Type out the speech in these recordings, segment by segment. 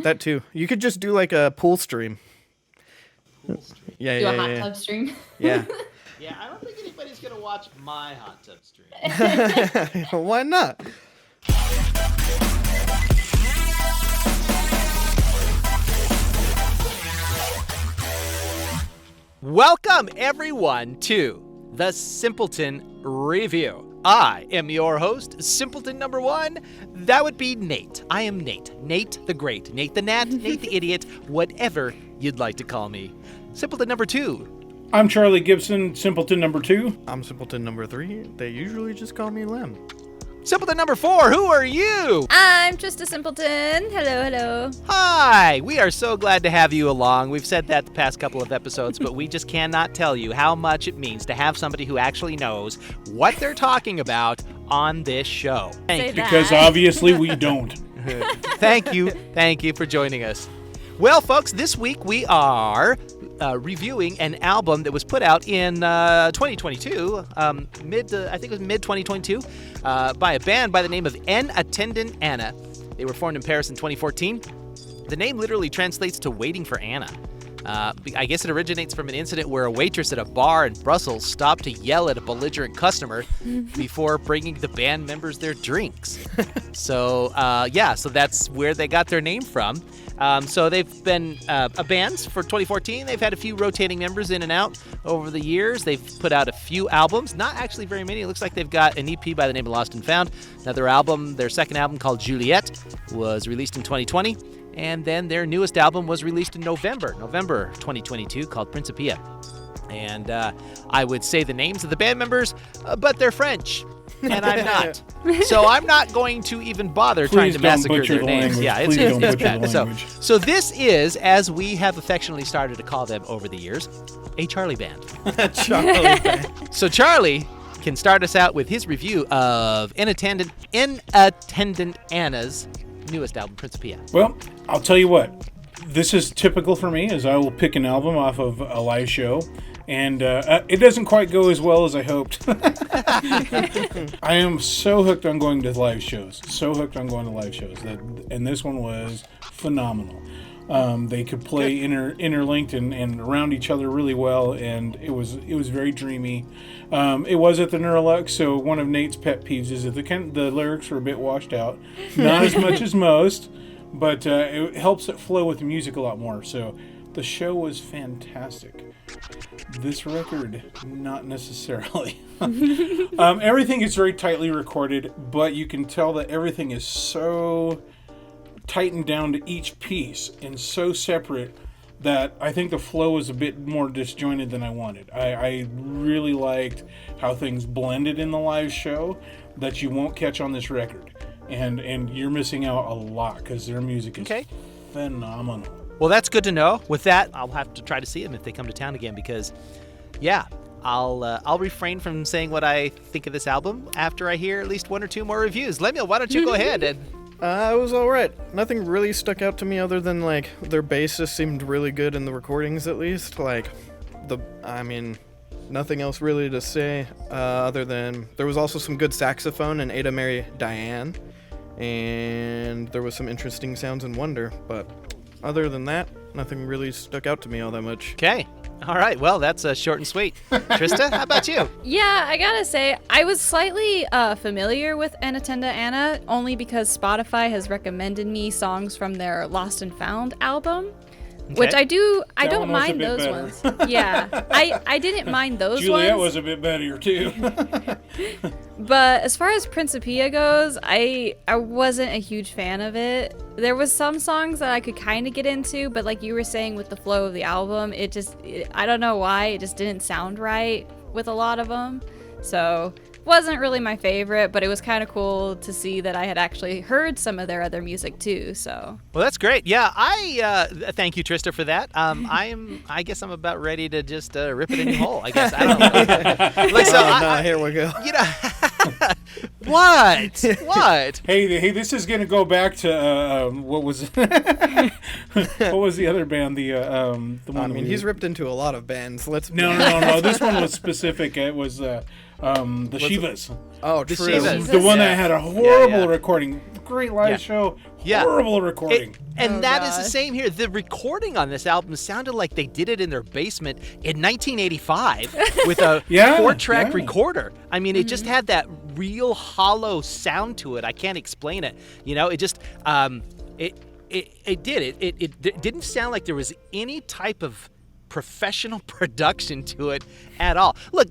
That too. You could just do like a pool stream. Yeah, do a hot tub stream. Yeah. Yeah, I don't think anybody's going to watch my hot tub stream. Why not? Welcome, everyone, to the Simpleton Review. I am your host, Simpleton number 1. That would be Nate. I am Nate. Nate the Great. Nate the Nat. Nate the Idiot. Whatever you'd like to call me. Simpleton number 2. I'm Charlie Gibson, Simpleton number 2. I'm Simpleton number 3. They usually just call me Lem. Simpleton number 4, who are you? I'm Trista Simpleton. Hello. Hi, we are so glad to have you along. We've said that the past couple of episodes, but we just cannot tell you how much it means to have somebody who actually knows what they're talking about on this show. Because obviously we don't. Thank you for joining us. Well, folks, this week we are reviewing an album that was put out in 2022, I think it was mid-2022, by a band by the name of En Attendant Ana. They were formed in Paris in 2014. The name literally translates to waiting for Anna. I guess it originates from an incident where a waitress at a bar in Brussels stopped to yell at a belligerent customer before bringing the band members their drinks. So that's where they got their name from. So they've been a band for 2014. They've had a few rotating members in and out over the years. They've put out a few albums, not actually very many. It looks like they've got an EP by the name of Lost and Found. Another album, their second album called Juliet, was released in 2020. And then their newest album was released in November 2022, called Principia. And I would say the names of the band members, but they're French. And I'm not. So I'm not going to even bother trying to massacre their names. Language. Yeah, it's bad. So this is, as we have affectionately started to call them over the years, a Charlie band. Charlie band. So Charlie can start us out with his review of En Attendant Ana's newest album, Principia. Well, I'll tell you what. This is typical for me, as I will pick an album off of a live show. And it doesn't quite go as well as I hoped. I am so hooked on going to live shows. And this one was phenomenal. They could play interlinked and around each other really well, and it was very dreamy. It was at the Neurolux, so one of Nate's pet peeves is that the lyrics are a bit washed out. Not as much as most, but it helps it flow with the music a lot more. So the show was fantastic. This record, not necessarily. Everything is very tightly recorded, but you can tell that everything is so tightened down to each piece and so separate that I think the flow is a bit more disjointed than I wanted. I really liked how things blended in the live show that you won't catch on this record. And you're missing out a lot because their music is phenomenal. Well, that's good to know. With that, I'll have to try to see them if they come to town again because, I'll refrain from saying what I think of this album after I hear at least one or two more reviews. Lemuel, why don't you go ahead? It was all right. Nothing really stuck out to me other than, like, their bassist seemed really good in the recordings, at least. Nothing else really to say other than there was also some good saxophone in Ada Mary Diane, and there was some interesting sounds in Wonder, but other than that, nothing really stuck out to me all that much. Okay. All right. Well, that's short and sweet. Trista, how about you? Yeah, I gotta say, I was slightly familiar with En Attendant Ana only because Spotify has recommended me songs from their Lost and Found album. Okay. Which I don't mind those ones. Yeah, I didn't mind those Juliet ones. was a bit better too. But as far as Principia goes, I wasn't a huge fan of it. There was some songs that I could kind of get into, but like you were saying with the flow of the album, I don't know why, it just didn't sound right with a lot of them. So wasn't really my favorite, but it was kind of cool to see that I had actually heard some of their other music too. So well, that's great. Yeah, I thank you, Trista, for that. I guess I'm about ready to just rip it in your hole. I guess I don't know. Here we go. You know, what? Hey, this is gonna go back to what was what was the other band? The one. He's ripped into a lot of bands. No. This one was specific. It was The Shivas. Oh, The true. Shivas. The one Yeah. that had a horrible Yeah. recording. Great live Yeah. show. Yeah. Horrible recording. And Oh, that is the gosh. same here. The recording on this album sounded like they did it in their basement in 1985 with a Yeah, 4-track yeah. recorder. I mean, it just had that real hollow sound to it. I can't explain it. You know, it just it did. It didn't sound like there was any type of professional production to it at all. Look,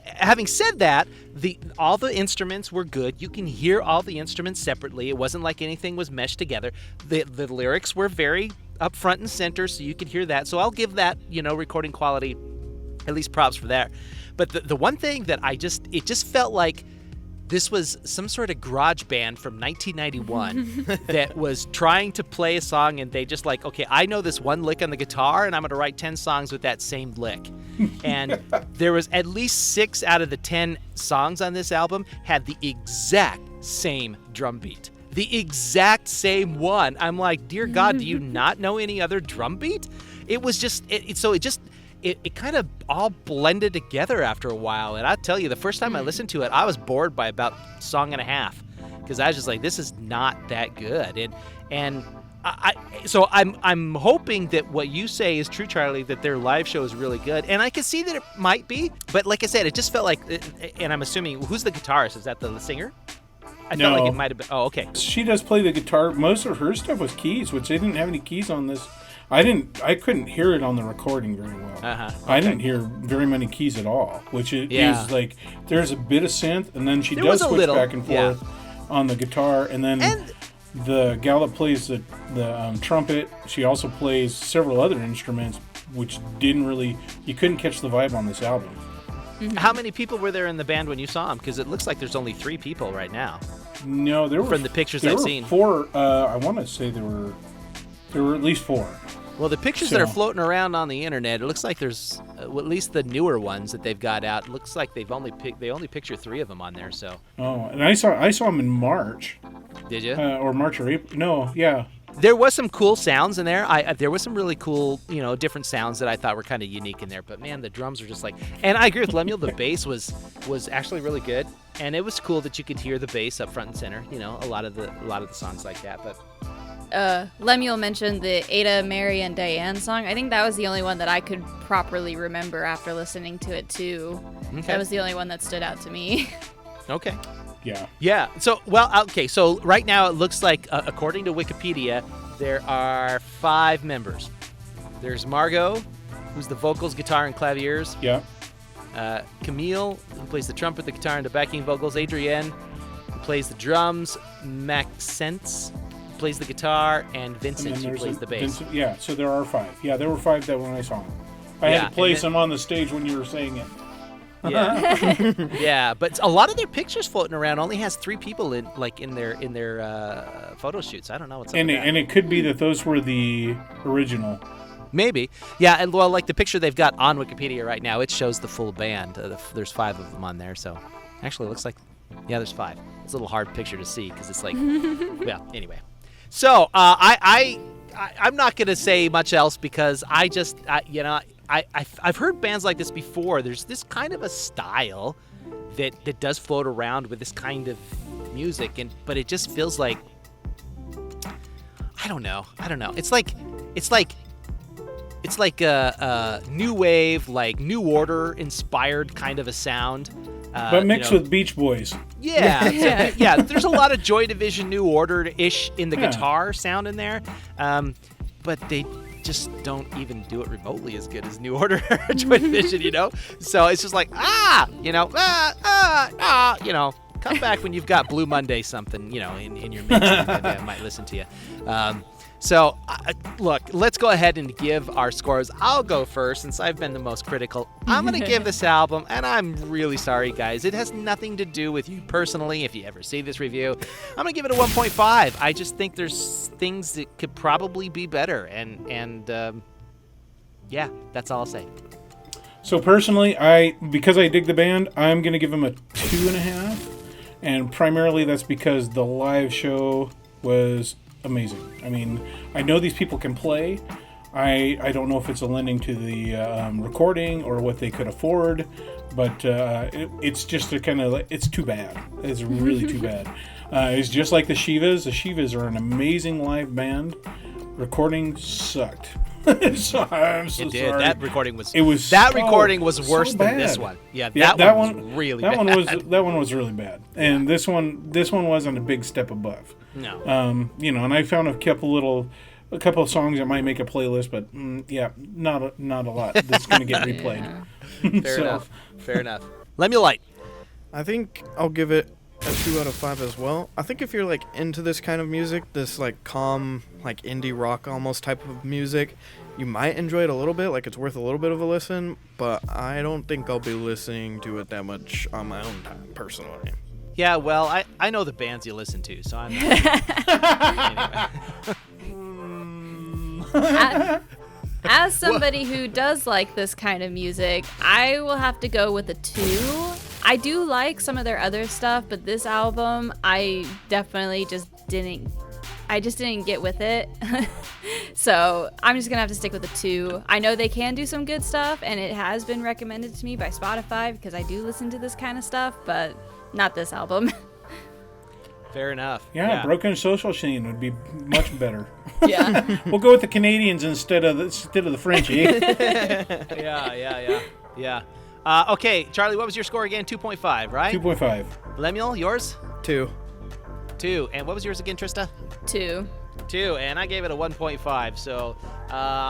having said that, all the instruments were good. You can hear all the instruments separately. It wasn't like anything was meshed together. The lyrics were very up front and center, so you could hear that. So I'll give that, recording quality at least props for that. But the one thing that it just felt like this was some sort of garage band from 1991 that was trying to play a song, and they just like, okay, I know this one lick on the guitar, and I'm going to write 10 songs with that same lick. And there was at least 6 out of the 10 songs on this album had the exact same drum beat. The exact same one. I'm like, dear God, do you not know any other drum beat? It was just, it kind of all blended together after a while. And I tell you, the first time I listened to it, I was bored by about a song and a half because I was just like, this is not that good. And so I'm hoping that what you say is true, Charlie, that their live show is really good. And I can see that it might be, but like I said, it just felt like, and I'm assuming, who's the guitarist? Is that the singer? I felt like it might have been. Oh, okay. She does play the guitar. Most of her stuff was keys, which they didn't have any keys on this. I couldn't hear it on the recording very well. Okay. I didn't hear very many keys at all, which is like there's a bit of synth, and then she There does was a switch little, back and forth on the guitar, and then the gal that plays the trumpet, she also plays several other instruments, which you couldn't catch the vibe on this album. How many people were there in the band when you saw them? Because it looks like there's only 3 people right now. No, there were From the pictures there I've were seen. 4. I want to say there were at least 4. Well, the pictures that are floating around on the internet, it looks like there's well, at least the newer ones that they've got out. It looks like they only picture 3 of them on there. So. Oh, and I saw them in March. Did you? Or March or April? No, yeah. There was some cool sounds in there. There was some really cool, different sounds that I thought were kind of unique in there. But man, the drums are just like. And I agree with Lemuel. The bass was actually really good, and it was cool that you could hear the bass up front and center. A lot of the songs like that. But Lemuel mentioned the Ada, Mary, and Diane song. I think that was the only one that I could properly remember after listening to it too. Okay. That was the only one that stood out to me. Okay. Yeah. Yeah. So, okay. So right now it looks like, according to Wikipedia, there are 5 members. There's Margot, who's the vocals, guitar, and claviers. Yeah. Camille, who plays the trumpet, the guitar, and the backing vocals. Adrienne, who plays the drums. Maxence, who plays the guitar, and Vincent, who plays the bass. Vincent, yeah, so there are 5. Yeah, there were 5 that when I saw them. I had to place them on the stage when you were saying it. Yeah, yeah, but a lot of their pictures floating around only has 3 people in their photo shoots. I don't know what's up with that. And it could be that those were the original. Maybe, yeah, and well, like the picture they've got on Wikipedia right now, it shows the full band. There's 5 of them on there, so actually it looks like, yeah, there's 5. It's a little hard picture to see because it's like, well, anyway. So I'm not gonna say much else because I've heard bands like this before. There's this kind of a style that does float around with this kind of music, but it just feels like I don't know. It's like a new wave, like New Order inspired kind of a sound. But mixed with Beach Boys. Yeah, yeah. There's a lot of Joy Division, New Order-ish in the guitar sound in there, but they just don't even do it remotely as good as New Order or Joy Division, So it's just like, come back when you've got Blue Monday something, in your mix. Maybe I might listen to you. So, look, let's go ahead and give our scores. I'll go first since I've been the most critical. I'm going to give this album, and I'm really sorry, guys. It has nothing to do with you personally if you ever see this review. I'm going to give it a 1.5. I just think there's things that could probably be better, and yeah, that's all I'll say. So personally, because I dig the band, I'm going to give them a 2.5. And primarily that's because the live show was amazing. I mean, I know these people can play. I don't know if it's a lending to the recording or what they could afford, but it's just a kind of, it's too bad. It's really too bad. It's just like the Shivas. The Shivas are an amazing live band. Recording sucked. So, I'm so It did. sorry. That recording was. It was that so- recording was so worse than bad. this one. Yeah, Yeah, that one was really that bad. That one was really bad, and this one wasn't a big step above. No. And I found a couple of songs that might make a playlist, but not a lot that's going to get replayed. Fair enough. Lemulite. I think I'll give it a 2 out of 5 as well. I think if you're like into this kind of music, this like calm, like indie rock almost type of music, you might enjoy it a little bit. Like it's worth a little bit of a listen, but I don't think I'll be listening to it that much on my own time personally. Yeah, well, I know the bands you listen to, so I'm not. Anyway. As somebody who does like this kind of music, I will have to go with a 2. I do like some of their other stuff, but this album, I definitely just didn't get with it. So I'm just gonna have to stick with a 2. I know they can do some good stuff, and it has been recommended to me by Spotify because I do listen to this kind of stuff, but not this album. Fair enough. Yeah, Broken Social Scene would be much better. Yeah. We'll go with the Canadians instead of the French. Yeah. Okay, Charlie, what was your score again? 2.5, right? 2.5. Lemuel, yours? 2. 2. And what was yours again, Trista? 2. 2, and I gave it a 1.5. So,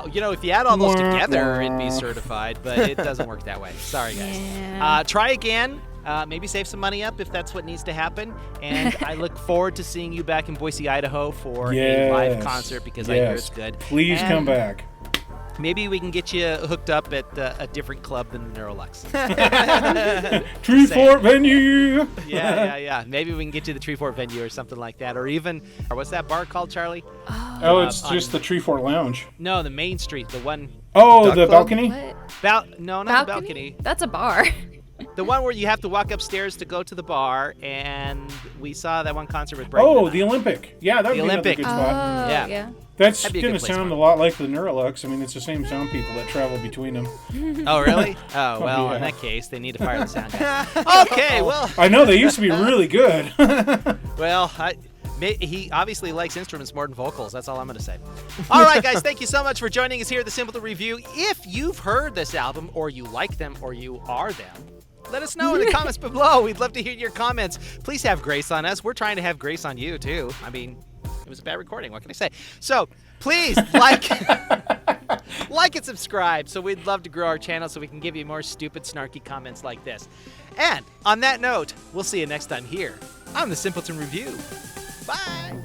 if you add all those together, it'd be certified, but it doesn't work that way. Sorry, guys. Yeah. Try again. Maybe save some money up if that's what needs to happen. And I look forward to seeing you back in Boise, Idaho for a live concert because I hear it's good. Please And come back. Maybe we can get you hooked up at a different club than the Neurolux. Treefort venue. Yeah. Maybe we can get you the Treefort venue or something like that. Or even, what's that bar called, Charlie? Oh, it's just the Treefort Lounge. No, the Main Street, the one. Oh, Duck the Club? balcony? What? No, not the balcony. That's a bar. The one where you have to walk upstairs to go to the bar, and we saw that one concert with Brayden. Oh, the Olympic. Yeah, that would The be another Olympic. good spot. Yeah. That's That'd be a going good to place sound for a it. lot like the Neurolux. I mean, it's the same sound people that travel between them. Oh, really? Oh, well, yeah. in that case, they need to fire the sound guy. Okay, well, I know, they used to be really good. he obviously likes instruments more than vocals. That's all I'm going to say. All right, guys, thank you so much for joining us here at the Simpleton Review. If you've heard this album, or you like them, or you are them, let us know in the comments below. We'd love to hear your comments. Please have grace on us. We're trying to have grace on you, too. I mean, it was a bad recording. What can I say? So, please like and subscribe. So we'd love to grow our channel so we can give you more stupid, snarky comments like this. And on that note, we'll see you next time here on the Simpleton Review. Bye.